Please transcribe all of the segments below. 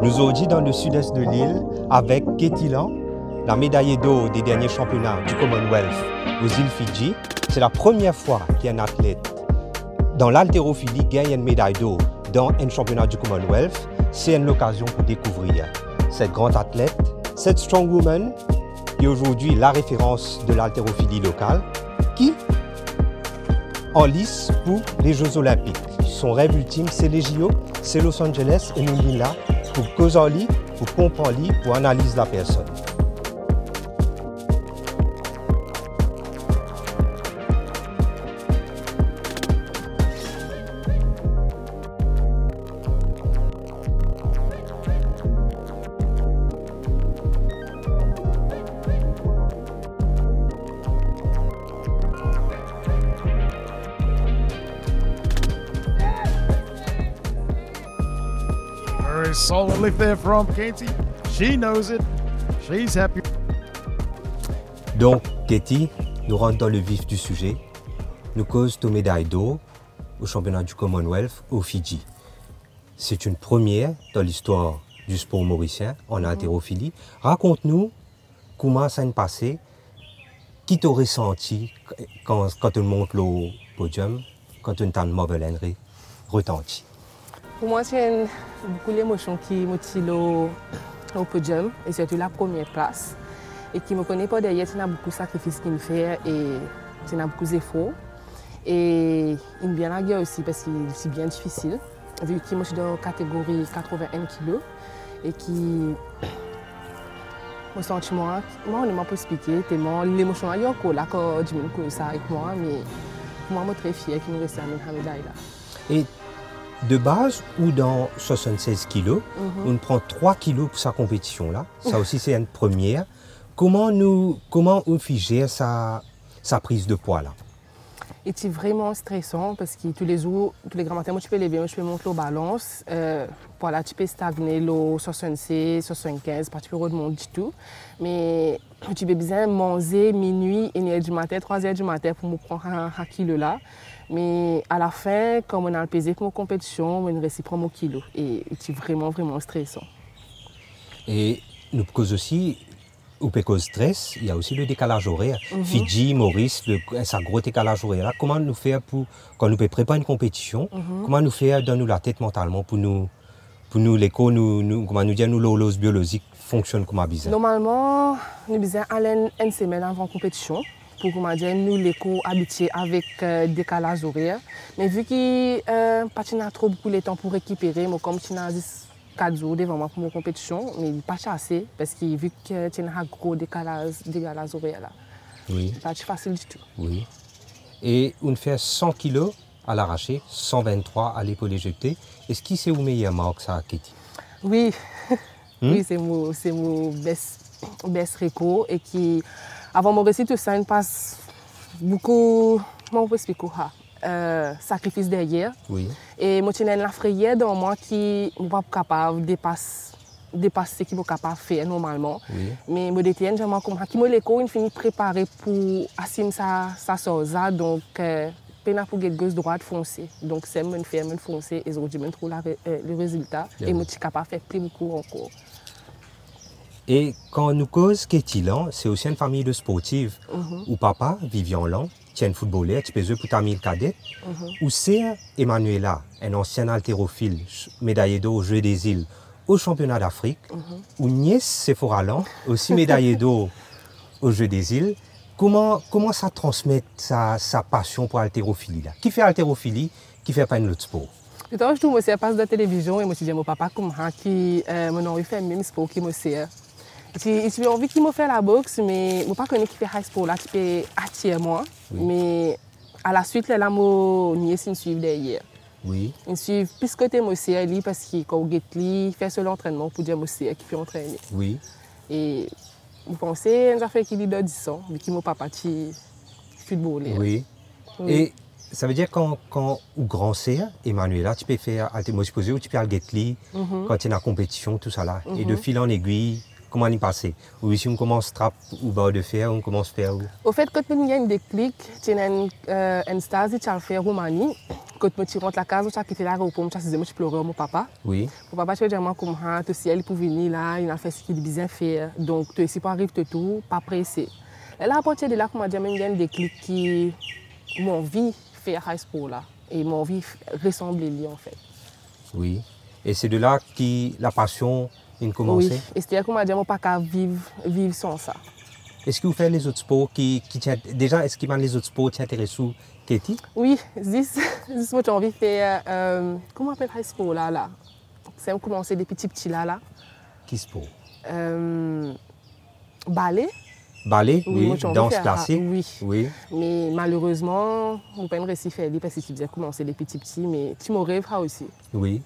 Nous aujourd'hui dans le sud-est de l'île avec Katie Lang, la médaillée d'or des derniers championnats du Commonwealth aux îles Fidji. C'est la première fois qu'un athlète dans l'haltérophilie gagne une médaille d'or dans un championnat du Commonwealth. C'est une occasion pour découvrir cette grande athlète, cette strongwoman qui est aujourd'hui la référence de l'haltérophilie locale, qui en lice pour les Jeux Olympiques. Son rêve ultime, c'est les JO, c'est Los Angeles et nous sommes là pour causer en lit, pour comprendre en lit, pour analyser la personne. Very solidly there from Katie. She knows it. She's happy. Donc, Katie, nous rentrons dans le vif du sujet. Nous causons nos médailles d'or au championnat du Commonwealth aux Fidji. C'est une première dans l'histoire du sport mauricien en haltérophilie. Raconte-nous comment ça s'est passé, qui t'a ressenti quand tu montes le podium, quand tu as mauvais retenti. Pour moi, c'est beaucoup d'émotions qui motivent au podium, et surtout la première place. Et qui me connaît pas derrière, il y a beaucoup de sacrifices qu'il me fait et il y a beaucoup d'efforts. Et il me bien la guerre aussi parce que c'est bien difficile. Vu que moi je suis dans la catégorie 81 kg et qui. Mon sentiment, moi on ne m'a pas expliqué, tellement l'émotion est encore là quand je me connais ça avec moi, mais pour moi je suis très fière qu'il me reste la médaille là. Et de base ou dans 76 kg, on prend 3 kg pour sa compétition là. Ça aussi c'est une première. Comment on fait sa prise de poids là? C'est vraiment stressant parce que tous les jours, tous les grands matins, moi, tu peux lever, moi, je peux monter la balance. Voilà, tu peux stagner le 76, 75, pas tu peux remonter du tout. Mais tu peux bien manger minuit, 1h du matin, 3h du matin pour me prendre un kilo là. Mais à la fin, quand on a le pesé pour ma compétition, on reste prendre mon kilo. Et c'est vraiment, vraiment stressant. Et nous cause aussi, au cause stress, il y a aussi le décalage horaire. Fidji, Maurice, ça gros décalage horaire là. Comment nous faire pour, quand nous préparer une compétition, comment nous faire dans nous la tête mentalement pour nous l'écho, comment nous dire, nous l'horloge biologique fonctionne comme à bizarre? Normalement, nous besoin aller une semaine avant la compétition pour comment dire, nous l'écho habitué avec décalage horaire. Mais vu que pas trop beaucoup de temps pour récupérer, moi comme tu n'as 4 jours devant moi pour ma compétition, mais il n'est pas chassé parce que vu que tu as un gros décalage horaire là. Oui. C'est pas facile du tout. Oui. Et on fait 100 kg à l'arraché, 123 à l'épaule éjectée. Est-ce que c'est au meilleur marque ça, Katie? Oui. Oui, c'est mon best record et qui avant mon récit tout ça, il passe beaucoup, comment on peut expliquer ça? Sacrifice derrière. Oui. Et moi, j'ai la frayeur dans moi qui n'est pas capable de dépasser ce qu'il est capable de faire normalement. Oui. Mais je détiens, j'aime comme ça. L'école, il finit préparé pour assumer sa chose. Donc, peine pour get gauche droite foncer. Donc, c'est mon faire, mon foncer. Et aujourd'hui, je trouve le résultat. Et je suis capable de faire plus beaucoup encore. Et quand nous cause Katie Lang, c'est aussi une famille de sportifs. Où papa, Vivian Lang, tient footballeur, tu peux jouer pour ta mille cadette. Où c'est Emmanuela, un ancien haltérophile, médaillé d'or aux Jeux des îles, au championnat d'Afrique. Où nièce Sephora Lang, aussi médaillé d'or aux Jeux des îles. Comment ça transmet sa passion pour l'haltérophilie là? Qui fait haltérophilie, qui fait pas un autre sport? Tout à l'heure, je me suis passé de la télévision et je me suis dit à mon papa comme qui m'a envie de faire le même sport que moi. J'ai envie qu'il me fasse la boxe, mais je ne sais pas qui fait high sport là, qui peut attirer moi. Oui. Mais à la suite, là, mon nièce me suit derrière. Oui. Il suit plus côté moi parce que quand il fait seul entraînement pour dire moi qui peut entraîner. Oui. Et je pensais à une affaire qui lui donne 10 ans, mais qui mon papa qui football. Oui. Oui. Et ça veut dire quand au grand C, Emmanuela, tu peux faire, moi je suppose, tu peux aller quand tu es en compétition, tout ça là. Et de fil en aiguille, comment il passe? Ou si on commence trap ou barre de fer, on commence faire où? Au fait, quand il y a un déclic, tu as un stage qui a fait Roumanie. Quand tu rentres la case, tu as quitté l'aéroport, tu as dit que tu pleurais mon papa. Oui. Mon papa, tu as dit comme ça, tu sais, il pour venir là, il a fait ce qu'il bien faire. Donc, tu es pas arrivé tout, pas pressé. Et là, à partir de là, comme je il y a un déclic qui m'a envie de faire high school là. Et m'a envie de ressembler lui en fait. Oui. Et c'est de là que la passion a commencé? Oui. Et c'est-à-dire que je ne peux pas vivre sans ça. Est-ce que vous faites les autres sports déjà, est-ce que les autres sports t'intéressent, Katie? Oui, c'est moi j'ai envie de faire, comment on appelle high school là? C'est commencer des petits là. Qui sport? Ballet. Ballet, oui, moi, danse classique. Oui. Mais malheureusement, je n'ai pas réussi à faire parce que tu disais commencer des petits, mais tu m'en rêveras aussi. Oui.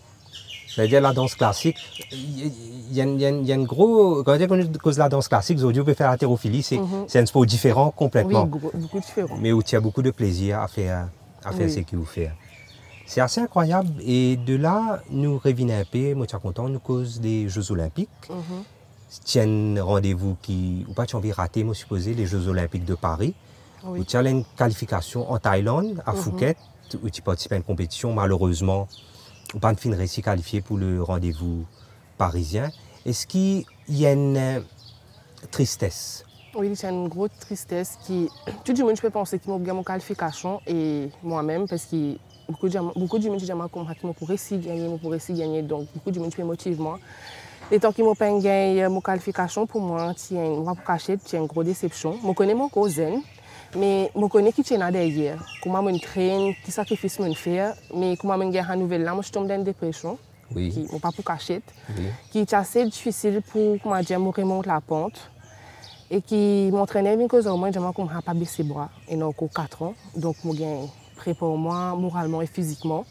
C'est-à-dire la danse classique, il y a une grosse... Quand on dit que la danse classique, aujourd'hui, on peut faire l'haltérophilie, c'est un sport différent complètement. Oui, beaucoup différent. Mais où tu as beaucoup de plaisir à faire ce que vous faites. C'est assez incroyable. Et de là, nous revenons un peu, moi je suis content, nous cause des Jeux Olympiques. Tiens rendez-vous qui, ou pas tu as envie de rater, moi supposé, les Jeux Olympiques de Paris. Oui. Où tu as une qualification en Thaïlande, à Phuket, où tu participes à une compétition, malheureusement. Ou pas de fin réussi qualifié pour le rendez-vous parisien. Est-ce qu'il y a une tristesse? Oui, il y a une grosse tristesse qui... Tout le monde peut penser qu'il m'a bien mon qualification et moi-même parce que beaucoup de gens qui pourraient si gagner, donc beaucoup de monde peut motiver moi. Les temps qui m'ont pas gagné mon qualification pour moi, c'est une grosse déception. Je connais mon cousin. Mais je connais qui est derrière, comment je traîne, quel sacrifice je fais, mais comment je gagne une nouvelle là, je tombe dans une dépression, oui. Qui n'est pas pour cacher, oui. Qui est assez difficile pour remonter la pente et qui m'entraînait bien que moi, je n'ai pas baissé les bras, et non encore 4 ans, donc je suis prêt pour moi, moralement et physiquement,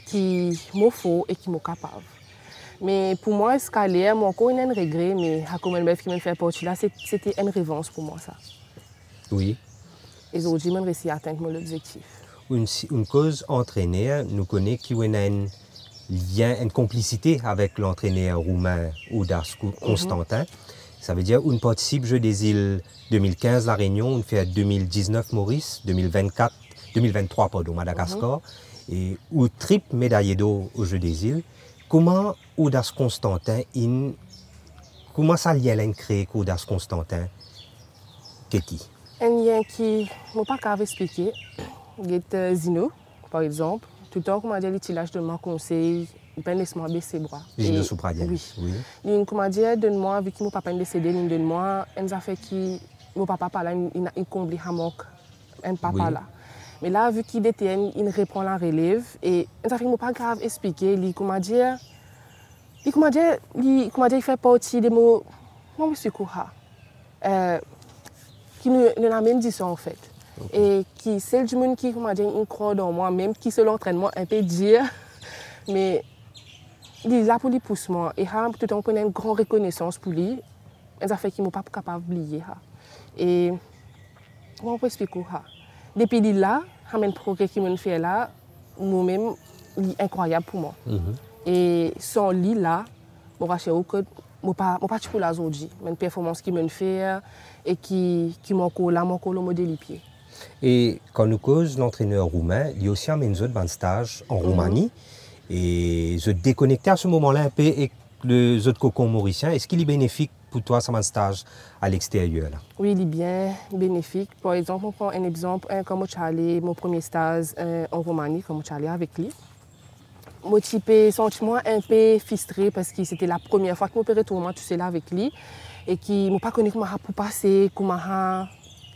qui me faut et qui m'est capable. Mais pour moi, escalier, j'ai encore un regret, mais comme une qui me fait partie là, c'était une revanche pour moi ça. Oui. Et aujourd'hui, je réussi à atteindre mon objectif. Une cause entraîneur, nous connaissons qu'il y a un lien, une complicité avec l'entraîneur roumain Udas Constantin. Ça veut dire qu'on participe Jeux des îles 2015 La Réunion, on fait 2019 Maurice, 2023 pardon, Madagascar, et ou triple médaillé d'or aux Jeux des îles. Comment Udas Constantin, comment ça lien a créé Udas Constantin, Katie? Un lien qui ne m'a pas expliqué, c'est Zino, par exemple. Tout le temps, comme dit, l'utilage de mon conseil, il peut laisser baisser les bras. Zino Soupradien. Oui. Oui. Comme dit, donne-moi, vu que mon papa est décédé, donne-moi, un affaire qui, mon papa là, il comble un manque, un papa là. Mais là, vu qu'il détient, il reprend la relève et ça fait pas grave expliquer. Il comment dire, il fait partie des mots, moi je suis quoi. Qui nous a même dit ça en fait. Et qui c'est du monde qui il croit dans moi, même qui se l'entraînement un peu dire, mais il est là pour lui pousser moi. Et tout le temps qu'on a une grande reconnaissance pour lui, ça fait qu'il ne pas capable d'oublier. Et comment on peut expliquer ça? Depuis là, le progrès qu'il me fait là, moi-même, il est incroyable pour moi. Et sans lui là, je ne peux pas pour la aujourd'hui. Une performance qui me fait et qui m'a collé le modèle du pied. Et quand nous cause l'entraîneur roumain, il y a aussi un autre stage en Roumanie. Et je déconnectais à ce moment-là un peu avec les autres cocons mauriciens. Est-ce qu'il est bénéfique pour toi, ce stage à l'extérieur? Oui, il est bien bénéfique. Par exemple, on prend un exemple, quand je suis allé mon premier stage en Roumanie, quand je suis allé avec lui. Moi, j'ai senti un peu frustré parce que c'était la première fois que je m'opérais tout le monde, tu sais, là avec lui. Et qui ne m'a pas connu comment pour passer, comment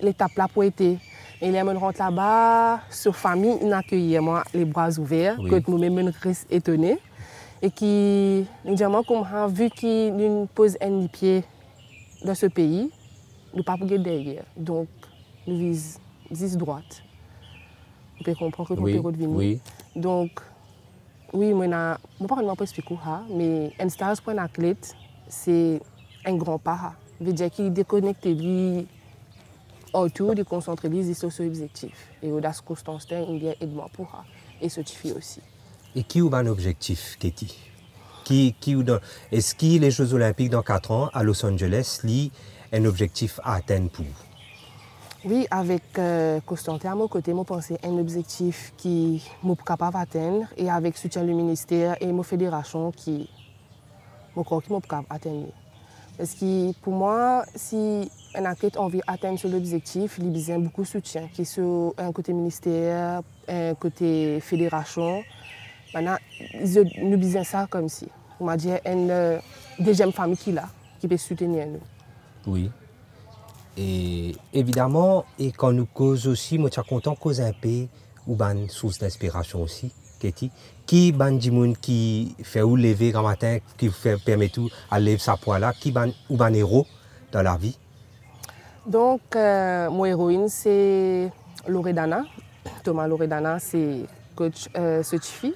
l'étape là pour être. Et il me rentre là-bas, sur famille, il accueillait moi les bras ouverts, que moi-même reste étonné. Et qui nous dit comment vu qu'il nous pose un pied dans ce pays, nous ne pas pour derrière. Donc, nous visons droite. Vous pouvez comprendre que nous pouvons revenir. Oui. Donc, oui, je ne peux pas expliquer ça, mais un stage pour un athlète, c'est un grand pas. Ça veut dire qu'il déconnecte lui autour, il concentre lui sur ses objectifs. Et Udas Constantin, il vient aider moi pour ça. Et ce tu fais aussi. Et qui a un objectif, Katie? Est-ce que les Jeux Olympiques dans 4 ans à Los Angeles, c'est un objectif à atteindre pour vous? Oui, avec Constantin à mon côté, je pense un objectif qui est capable d'atteindre et avec le soutien du ministère et ma fédération qui est capable d'atteindre. Parce que pour moi, si un athlète a envie d'atteindre cet objectif, il a besoin de beaucoup de soutien, qui est sur un côté ministère, un côté fédération. Maintenant, nous avons besoin de ça comme si. On m'a dit une deuxième famille qui est là, qui peut soutenir nous. Oui. Et évidemment, et quand nous cause aussi, moi je suis content de causer un peu ou une source d'inspiration aussi, Katie. Qui ban du monde qui fait ou lever grand matin, qui permet tout à lever sa poids là, qui ban ou ban héros dans la vie. Donc mon héroïne c'est Loredana. Thomas Loredana, c'est coach certifié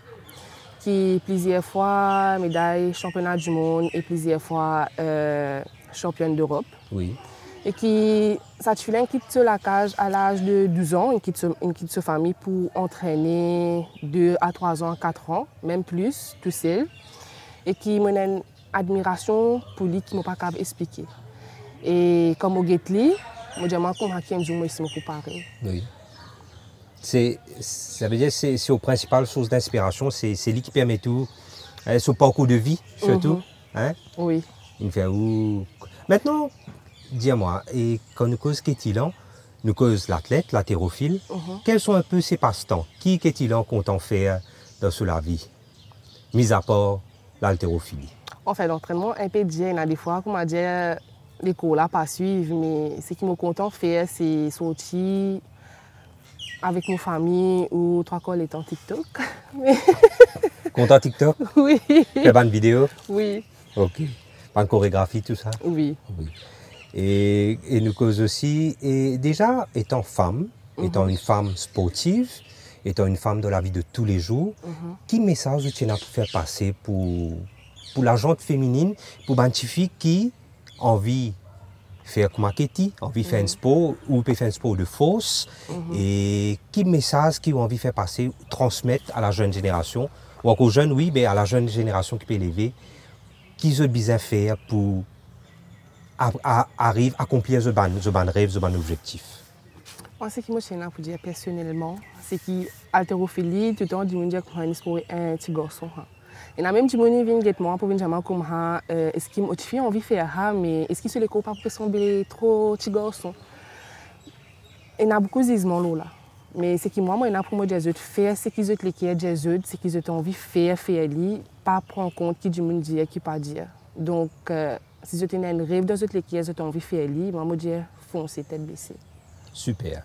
qui plusieurs fois médaille championnat du monde et plusieurs fois championne d'Europe. Oui. Et qui Satchulin quitte la cage à l'âge de 12 ans, il quitte sa famille pour entraîner 2 à 3 ans, 4 ans, même plus, tout seul. Et qui m'a une admiration pour lui qui ne m'a pas capable d'expliquer. Et comme au Getli, je dis que je suis pareil. Oui. Ça veut dire que c'est au principal source d'inspiration, c'est lui qui permet tout, ce parcours de vie surtout. Hein? Oui. Il fait où... Maintenant, dis-moi, et quand nous cause Kétilan, nous cause l'athlète, l'haltérophile, quels sont un peu ses passe-temps? Qui Kétilan compte en faire dans la vie, mis à part l'haltérophilie? On fait l'entraînement un peu bien, il y a des fois, comme on dit, les cours là pas suivre, mais ce qui me compte en faire, c'est sortir avec ma famille ou 3 cols étant TikTok. Content TikTok? Oui. Faire bonne vidéo? Oui. Ok. Bonne chorégraphie, tout ça? Oui. Oui. Et nous cause aussi, et déjà étant femme, étant une femme sportive, étant une femme de la vie de tous les jours, quel message tu as faire passer pour la gente féminine, pour une fille qui a envie de faire comme Katie, envie de faire un sport, ou peut faire un sport de force, et quel message qu'ils ont envie de faire passer, transmettre à la jeune génération, ou encore aux jeunes, oui, mais à la jeune génération qui peut élever, qu'ils ont besoin de faire pour arrive à accomplir ce rêve, ce objectif. Moi, ce qui me tient pour dire personnellement, c'est que l'haltérophilie, tout le temps, dit que c'est pour un petit garçon. Et même si je viens moi pour venir comme est-ce qu'il m'a envie de faire mais est-ce qu'il se les pas pour sembler trop petit garçon. Il y a beaucoup de gisements là. Mais c'est que moi, il y a pour moi de faire ce qu'ils ont les Jésus, ce qu'ils ont envie de faire pas prendre en compte qui du monde dit qui pas dire. Donc si je tenais un rêve dans toutes les qui ont envie de faire moi me dire foncez tête baissée. Super.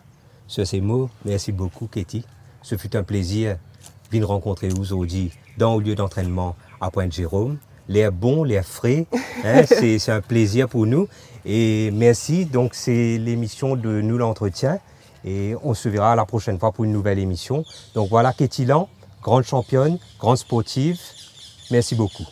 Sur ces mots, merci beaucoup Katie. Ce fut un plaisir de venir rencontrer vous aujourd'hui dans le lieu d'entraînement à Pointe-Jérôme. L'air bon, l'air frais, hein, c'est un plaisir pour nous. Et merci, donc c'est l'émission de Nous l'entretien. Et on se verra la prochaine fois pour une nouvelle émission. Donc voilà, Katie Lan, grande championne, grande sportive. Merci beaucoup.